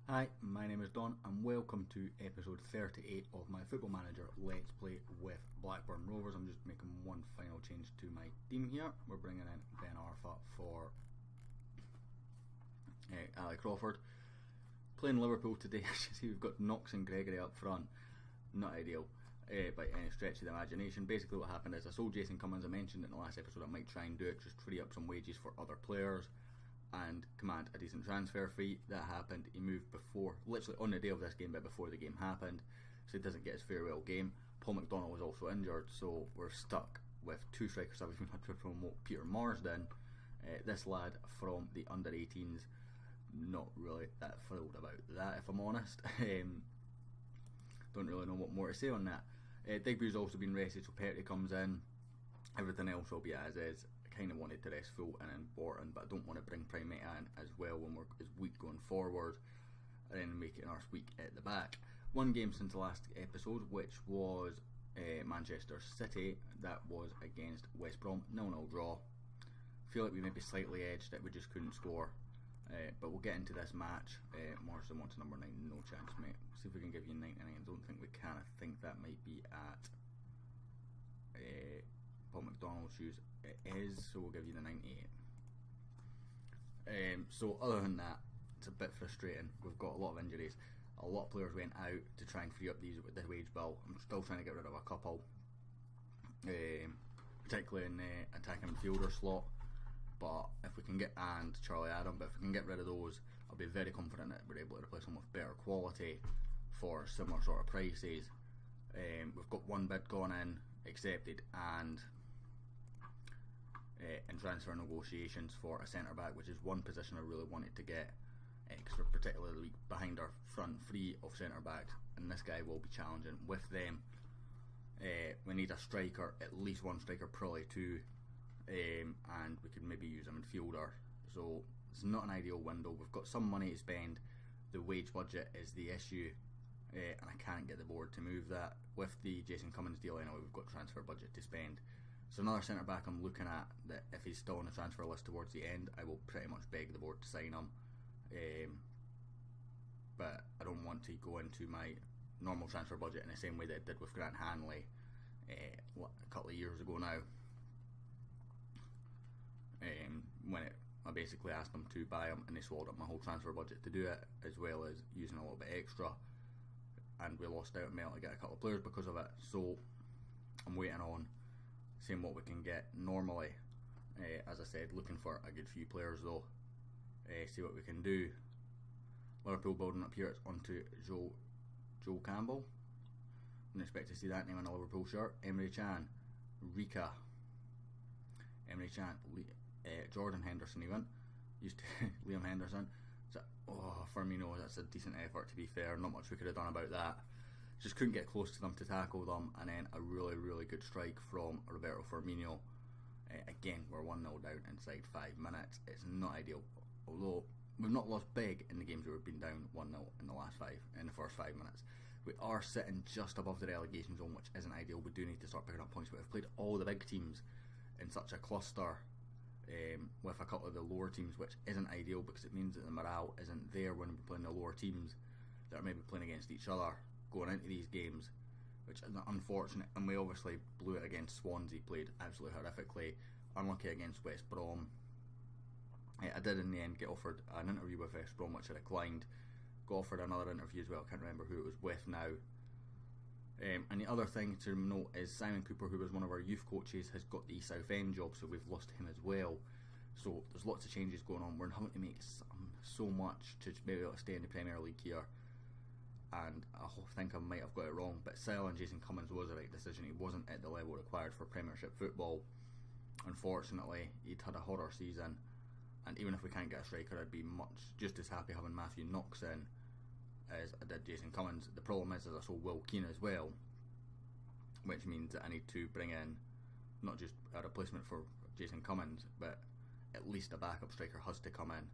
Hi, my name is Don and welcome to episode 38 of my Football Manager Let's Play with Blackburn Rovers. I'm just making one final change to my team here. We're bringing in Ben Arfa for Ali Crawford. Playing Liverpool today. As you see, we've got Knox and Gregory up front. Not ideal by any stretch of the imagination. Basically what happened is I sold Jason Cummins. I mentioned in the last episode I might try and do it, just free up some wages for other players and command a decent transfer fee. That happened. He moved before, literally on the day of this game, but before the game happened, so he doesn't get his farewell game. Paul McDonald was also injured, so we're stuck with two strikers. I've even had to promote Peter Marsden, this lad from the under-18s. Not really that thrilled about that, if I'm honest. Don't really know what more to say on that. Digby's also been rested, so Petty comes in. Everything else will be as is. Kind of wanted to rest Full and Important, but I don't want to bring Primate in as well when we're as weak going forward and then make it us weak at the back. One game since the last episode, which was Manchester City. That was against West Brom, 0-0 draw. Feel like we maybe slightly edged it, we just couldn't score, but we'll get into this match. Morrison wants number 9, no chance mate. See if we can give you 99. I don't think we can. I think that might be at Paul McDonald's shoes. It is, so we'll give you the 98. So other than that, it's a bit frustrating. We've got a lot of injuries. A lot of players went out to try and free up these with the wage bill. I'm still trying to get rid of a couple, particularly in the attacking midfielder slot. But if we can get, and Charlie Adam, but if we can get rid of those, I'll be very confident that we're able to replace them with better quality for similar sort of prices. We've got one bid gone in, accepted, and in transfer negotiations for a centre back, which is one position I really wanted to get, because we're particularly weak behind our front three of centre backs, and this guy will be challenging with them. We need a striker, at least one striker, probably two, and we could maybe use a midfielder. So it's not an ideal window. We've got some money to spend. The wage budget is the issue, and I can't get the board to move that. With the Jason Cummins deal anyway, we've got transfer budget to spend. So another centre back I'm looking at, that if he's still on the transfer list towards the end, I will pretty much beg the board to sign him. But I don't want to go into my normal transfer budget in the same way that I did with Grant Hanley a couple of years ago now. When I basically asked them to buy him and they swallowed up my whole transfer budget to do it, as well as using a little bit extra, and we lost out on Mel to get a couple of players because of it. So I'm waiting on seeing what we can get. Normally, as I said, looking for a good few players though, see what we can do. Liverpool building up here. It's onto Joe Campbell. Didn't expect to see that name on a Liverpool shirt. Emre Can, Rika, Emre Can, Jordan Henderson even, used to Liam Henderson. So, Firmino, that's a decent effort to be fair, not much we could have done about that. Just couldn't get close to them to tackle them, and then a really good strike from Roberto Firmino. Again, we're 1-0 down inside 5 minutes. It's not ideal, although we've not lost big in the games where we've been down 1-0 in the first 5 minutes. We are sitting just above the relegation zone, which isn't ideal. We do need to start picking up points, but we've played all the big teams in such a cluster with a couple of the lower teams, which isn't ideal because it means that the morale isn't there when we're playing the lower teams that are maybe playing against each other going into these games, which is unfortunate. And we obviously blew it against Swansea, played absolutely horrifically, unlucky against West Brom. I did in the end get offered an interview with West Brom, which I declined. Got offered another interview as well, I can't remember who it was with now. And the other thing to note is Simon Cooper, who was one of our youth coaches, has got the Southend job, so we've lost him as well. So there's lots of changes going on. We're having to make so much to be able to stay in the Premier League here. And I think I might have got it wrong, but selling Jason Cummins was the right decision. He wasn't at the level required for Premiership football. Unfortunately, he'd had a horror season, and even if we can't get a striker, I'd be just as happy having Matthew Knox in as I did Jason Cummins. The problem is I sold Will Keane as well, which means that I need to bring in not just a replacement for Jason Cummins, but at least a backup striker has to come in,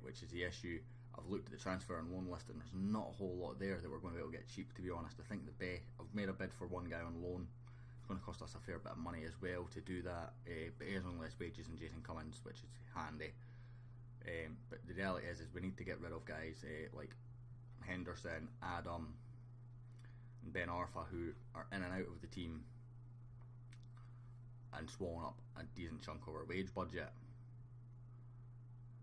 which is the issue. I've looked at the transfer and loan list, and there's not a whole lot there that we're going to be able to get cheap, to be honest. I think I've made a bid for one guy on loan. It's going to cost us a fair bit of money as well to do that, but he has only less wages than Jason Cummins, which is handy. But the reality is we need to get rid of guys like Henderson, Adam, and Ben Arfa, who are in and out of the team and swallowing up a decent chunk of our wage budget.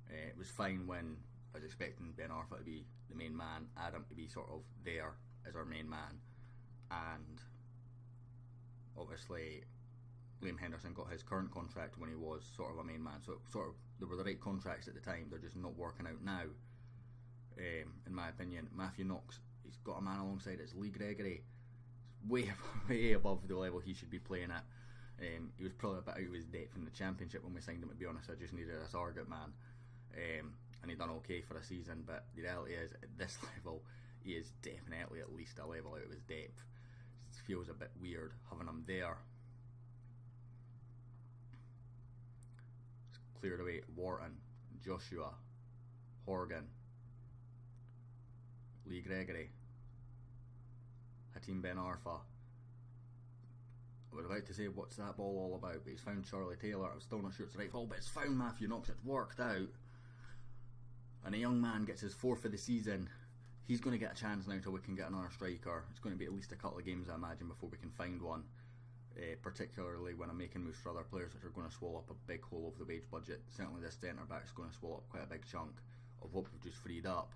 It was fine when I was expecting Ben Arfa to be the main man, Adam to be sort of there as our main man, and obviously Liam Henderson got his current contract when he was sort of a main man, so they were the right contracts at the time. They're just not working out now, in my opinion. Matthew Knox, he's got a man alongside us, Lee Gregory, way above the level he should be playing at. He was probably a bit out of his depth in the Championship when we signed him, to be honest. I just needed a surrogate man, and he done okay for a season, but the reality is, at this level, he is definitely at least a level out of his depth. It feels a bit weird having him there. It's cleared away Wharton, Joshua, Horgan, Lee Gregory, Hatim Ben Arfa. I was about to say, what's that ball all about? But he's found Charlie Taylor. I'm still not sure it's the right ball, but it's found Matthew Knox. It's worked out. And a young man gets his fourth of the season. He's going to get a chance now till we can get another striker. It's going to be at least a couple of games, I imagine, before we can find one. Particularly when I'm making moves for other players which are going to swallow up a big hole of the wage budget. Certainly this centre back is going to swallow up quite a big chunk of what we've just freed up.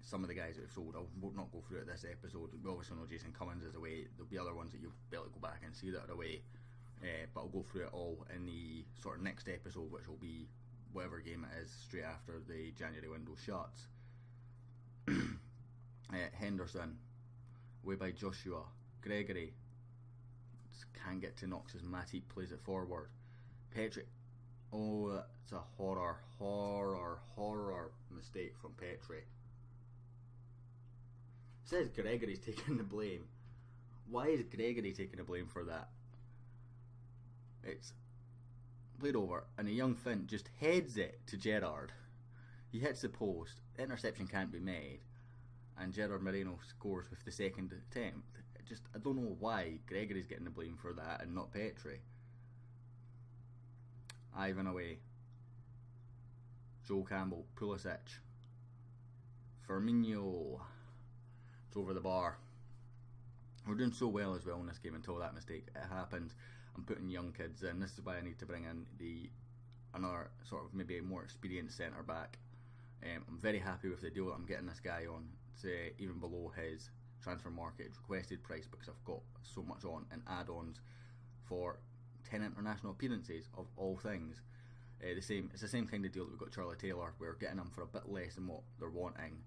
Some of the guys that we've sold, I will not go through it this episode. We obviously know Jason Cummins is away. There'll be other ones that you'll be able to go back and see that are away. But I'll go through it all in the sort of next episode, which will be whatever game it is straight after the January window shuts. Henderson, away by Joshua. Gregory, just can't get to Knox as Matip plays it forward. Petrie, oh, that's a horror mistake from Petrie. Says Gregory's taking the blame. Why is Gregory taking the blame for that? It's played over, and a young Finn just heads it to Gerrard. He hits the post, interception can't be made, and Gerard Moreno scores with the second attempt. I don't know why Gregory's getting the blame for that and not Petrie. Ivan away. Joe Campbell, Pulisic, Firmino. It's over the bar. We're doing so well as well in this game until that mistake happened. I'm putting young kids in. This is why I need to bring in another sort of maybe a more experienced centre back. I'm very happy with the deal that I'm getting this guy on. It's even below his transfer market requested price because I've got so much on and add-ons for 10 international appearances of all things. It's the same kind of deal that we've got Charlie Taylor. We're getting him for a bit less than what they're wanting,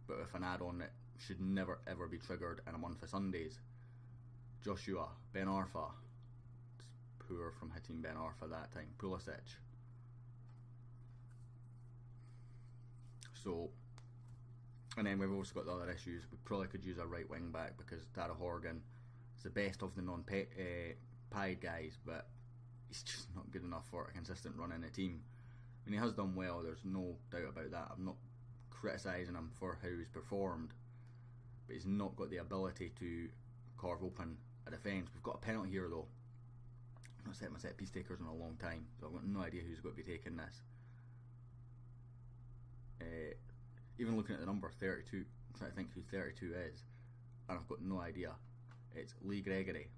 but with an add-on that should never ever be triggered in a month of Sundays. Joshua, Ben Arfa. It's poor from hitting Ben Arfa that time. Pulisic. So, and then we've also got the other issues. We probably could use a right wing back because Tara Horgan is the best of the non-pied guys, but he's just not good enough for a consistent run in the team. I mean, he has done well, there's no doubt about that. I'm not criticising him for how he's performed, but he's not got the ability to carve open a defence. We've got a penalty here though. I've not set my set piece takers in a long time, so I've got no idea who's going to be taking this. Even looking at the number 32, I'm trying to think who 32 is, and I've got no idea. It's Lee Gregory.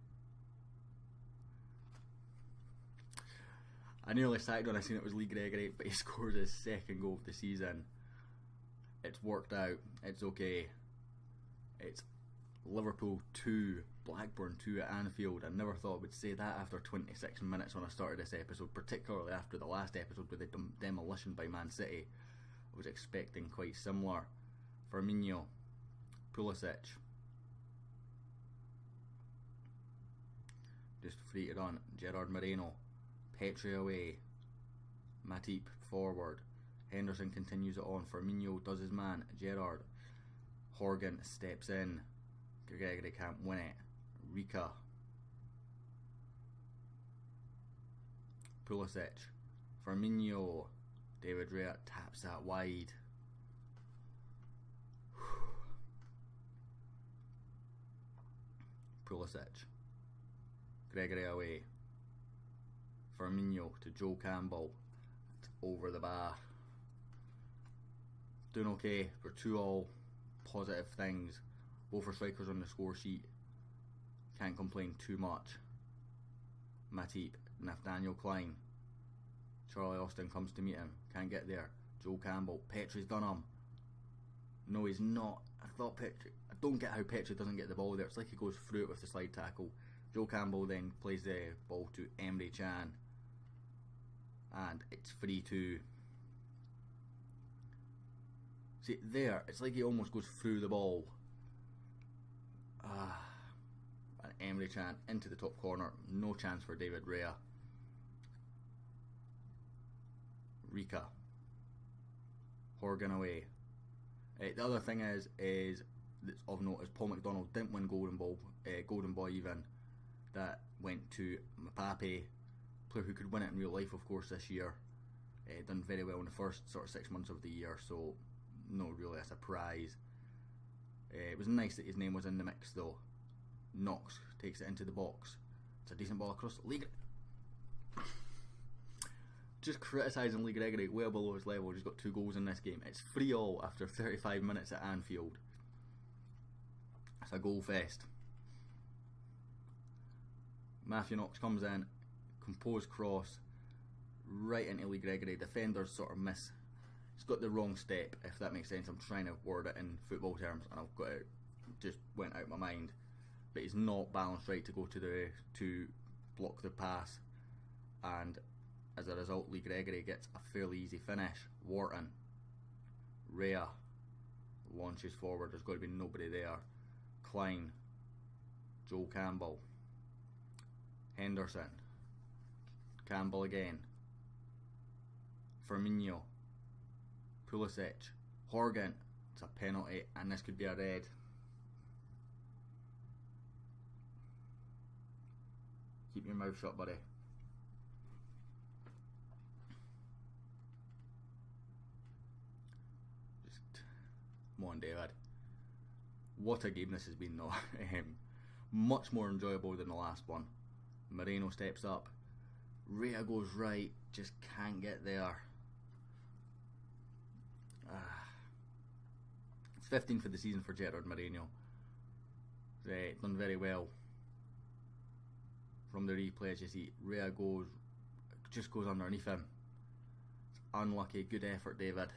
I nearly sacked when I seen it was Lee Gregory, but he scores his second goal of the season. It's worked out. It's okay. It's Liverpool 2, Blackburn 2 at Anfield. I never thought I would say that after 26 minutes when I started this episode, particularly after the last episode with the demolition by Man City. I was expecting quite similar. Firmino, Pulisic. Just free to run. Gerard Moreno. Petrie away. Matip forward. Henderson continues it on. Firmino does his man. Gerard. Horgan steps in. Gregory can't win it. Rika. Pulisic. Firmino. David Raya taps that wide. Pulisic. Gregory away. Firmino to Joe Campbell. over the bar. Doing okay. We're 2-2. Positive things. Both our strikers on the score sheet. Can't complain too much. Matip, Nathaniel Klein. Charlie Austin comes to meet him. Can't get there. Joe Campbell. Petrie's done him. No, he's not. I don't get how Petrie doesn't get the ball there. It's like he goes through it with the slide tackle. Joe Campbell then plays the ball to Emre Can. And it's 3-2. See, there, it's like he almost goes through the ball. And Emre Can into the top corner. No chance for David Raya. Rika. Horgan away. The other thing is that's of note is Paul McDonald didn't win Golden Boy even. That went to Mbappe, player who could win it in real life, of course, this year. Done very well in the first sort of 6 months of the year, so not really a surprise. It was nice that his name was in the mix though. Knox takes it into the box. It's a decent ball across the league. Just criticising Lee Gregory well below his level. He's got 2 goals in this game. It's 3-3 after 35 minutes at Anfield. It's a goal fest. Matthew Knox comes in, composed cross, right into Lee Gregory. Defenders sort of miss. He's got the wrong step, if that makes sense. I'm trying to word it in football terms, and I've got it just went out of my mind. But he's not balanced right to go to block the pass, and as a result, Lee Gregory gets a fairly easy finish. Wharton, Rhea launches forward. There's got to be nobody there. Klein, Joe Campbell, Henderson, Campbell again, Firmino, Pulisic, Horgan. It's a penalty, and this could be a red. Keep your mouth shut, buddy. Come on, David. What a game this has been though. Much more enjoyable than the last one. Moreno steps up. Rhea goes right. Just can't get there. It's 15 for the season for Gerard Moreno. Done very well. From the replays you see Rhea just goes underneath him. It's unlucky. Good effort, David.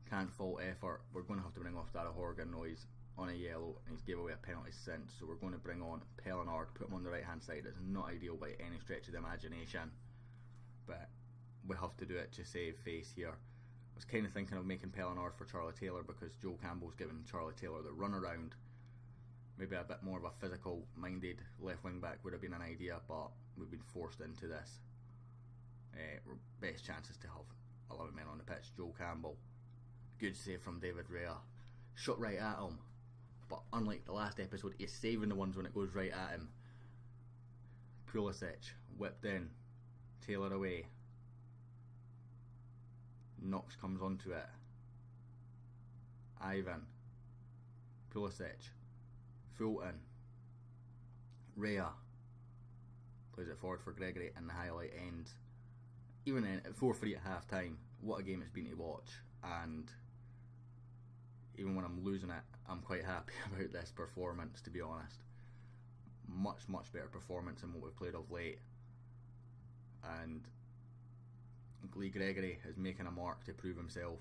Can't fault effort. We're going to have to bring off Dara Horgan noise on a yellow, and he's gave away a penalty since, so we're going to bring on Pellinard, put him on the right hand side. It's not ideal by any stretch of the imagination, but we have to do it to save face here. I was kind of thinking of making Pellinard for Charlie Taylor because Joe Campbell's given Charlie Taylor the run around. Maybe a bit more of a physical minded left wing back would have been an idea, but we've been forced into this. Best chances to have 11 men on the pitch. Joe Campbell. Good save from David Rhea. Shot right at him. But unlike the last episode, he's saving the ones when it goes right at him. Pulisic. Whipped in. Taylor away. Knox comes onto it. Ivan. Pulisic. Fulton. Rhea. Plays it forward for Gregory, and the highlight ends. Even then, at 4-3 at half time, what a game it's been to watch. And even when I'm losing it, I'm quite happy about this performance, to be honest. Much, much better performance than what we've played of late. And Lee Gregory is making a mark to prove himself.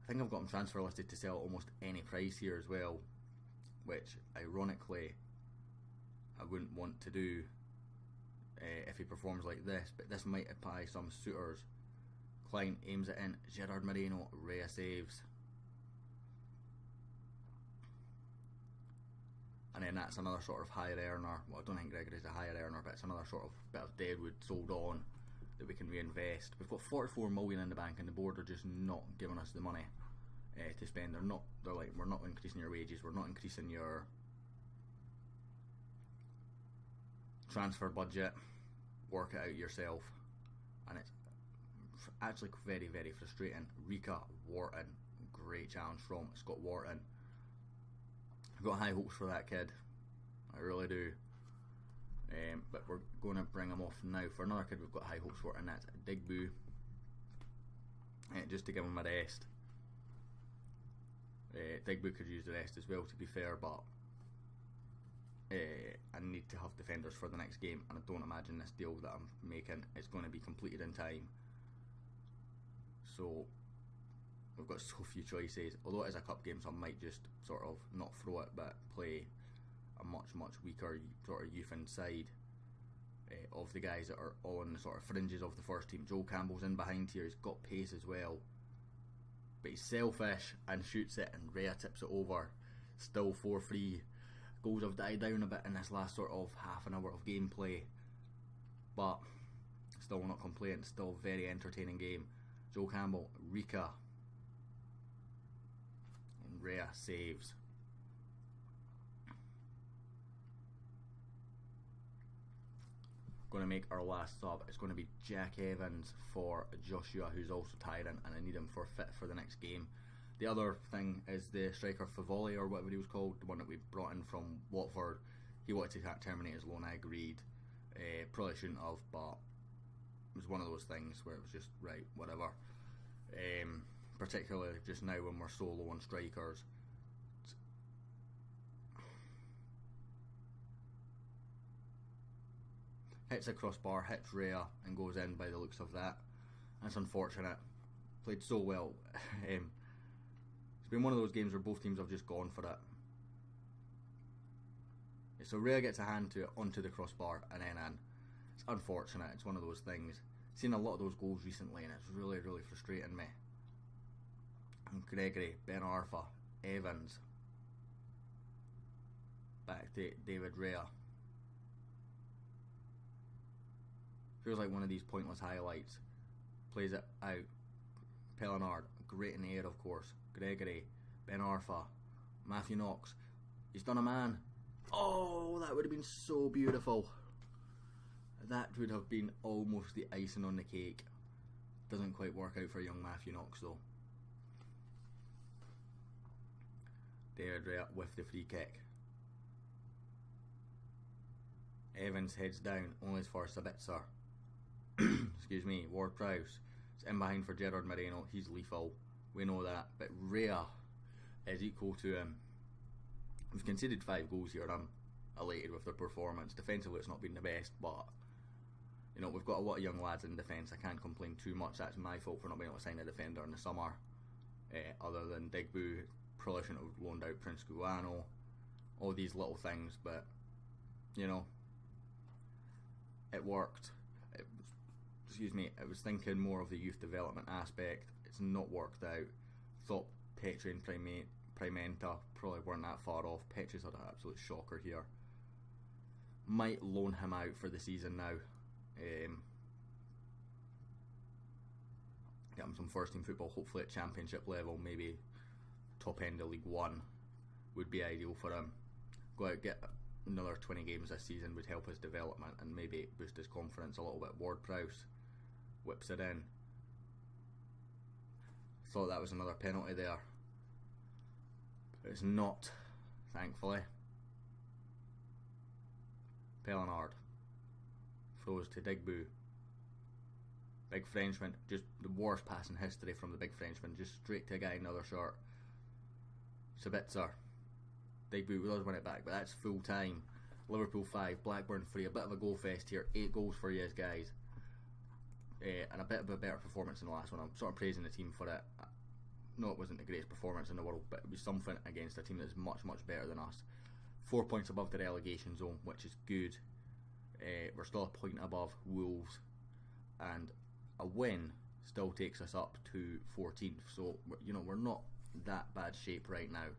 I think I've got him transfer listed to sell at almost any price here as well, which ironically I wouldn't want to do if he performs like this, but this might apply some suitors. Klein aims it in. Gerard Moreno. Rhea saves. And then that's another sort of higher earner. Well, I don't think Gregory's a higher earner, but it's another sort of bit of deadwood sold on that we can reinvest. We've got 44 million in the bank, and the board are just not giving us the money to spend. They're like, we're not increasing your wages, we're not increasing your transfer budget. Work it out yourself. And it's actually very, very frustrating. Rika Wharton, great challenge from Scott Wharton. I've got high hopes for that kid, I really do. But we're going to bring him off now. For another kid we've got high hopes for, and that's Digbu. just to give him a rest. Digby could use the rest as well, to be fair, but I need to have defenders for the next game, and I don't imagine this deal that I'm making is going to be completed in time. So we've got so few choices. Although it is a cup game, so I might just sort of not throw it, but play a much weaker sort of youth inside of the guys that are on the sort of fringes of the first team. Joel Campbell's in behind here. He's got pace as well, but he's selfish and shoots it, and Rhea tips it over. Still 4-3. Goals have died down a bit in this last sort of half an hour of gameplay, but still will not complain. Still a very entertaining game. Joel Campbell, Rika, and Rhea saves. Going to make our last sub. It's going to be Jack Evans for Joshua, who's also tired, and I need him for fit for the next game. The other thing is the striker Favoli, or whatever he was called, the one that we brought in from Watford. He wanted to terminate his loan. I agreed. Probably shouldn't have, but it was one of those things where it was just right, whatever. Particularly just now when we're so low on strikers. Hits a crossbar, hits Rhea, and goes in by the looks of that. That's unfortunate. Played so well. It's been one of those games where both teams have just gone for it. So Rhea gets a hand to it, onto the crossbar, and then in. It's unfortunate. It's one of those things. Seen a lot of those goals recently, and it's really frustrating me. And Gregory, Ben Arfa, Evans. Back to David Rhea. Feels like one of these pointless highlights. Plays it out. Pellinard, great in the air, of course. Gregory, Ben Arfa, Matthew Knox. He's done a man. Oh, that would have been so beautiful. That would have been almost the icing on the cake. Doesn't quite work out for young Matthew Knox though. David Rhea with the free kick. Evans heads down, only for Sabitzer. Excuse me, Ward-Prowse. It's in behind for Gerard Moreno. He's lethal. We know that. But Rhea is equal to him. We've conceded 5 goals here. I'm elated with their performance. Defensively, it's not been the best, but you know, we've got a lot of young lads in defence. I can't complain too much. That's my fault for not being able to sign a defender in the summer. Other than Digby, probably shouldn't have loaned out Prince Guano. All these little things, but you know, it worked. I was thinking more of the youth development aspect. It's not worked out. Thought Petri and Pimenta probably weren't that far off. Petri's had an absolute shocker here. Might loan him out for the season now. Get him some first team football, hopefully at championship level, maybe top end of League One would be ideal for him. Go out, get another 20 games this season would help his development and maybe boost his confidence a little bit. Ward-Prowse whips it in. Thought that was another penalty there. It's not, thankfully. Pellinard throws to Digby. Big Frenchman, just the worst pass in history from the big Frenchman, just straight to a guy in another shirt. Sabitzer. Digby does win it back, but that's full time. Liverpool 5, Blackburn 3, a bit of a goal fest here. 8 goals for you guys. And a bit of a better performance in the last one. I'm sort of praising the team for it. No, it wasn't the greatest performance in the world, but it was something against a team that's much better than us. 4 points above the relegation zone, which is good. We're still a point above Wolves, and a win still takes us up to 14th. So you know, we're not that bad shape right now.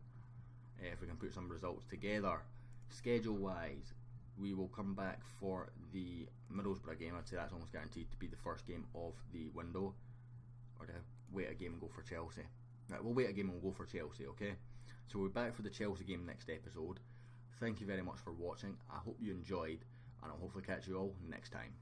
If we can put some results together. Schedule wise, we will come back for the Middlesbrough game. I'd say that's almost guaranteed to be the first game of the window, or to wait a game and go for Chelsea. Right, we'll wait a game and we'll go for Chelsea, okay? So we're back for the Chelsea game next episode. Thank you very much for watching. I hope you enjoyed, and I'll hopefully catch you all next time.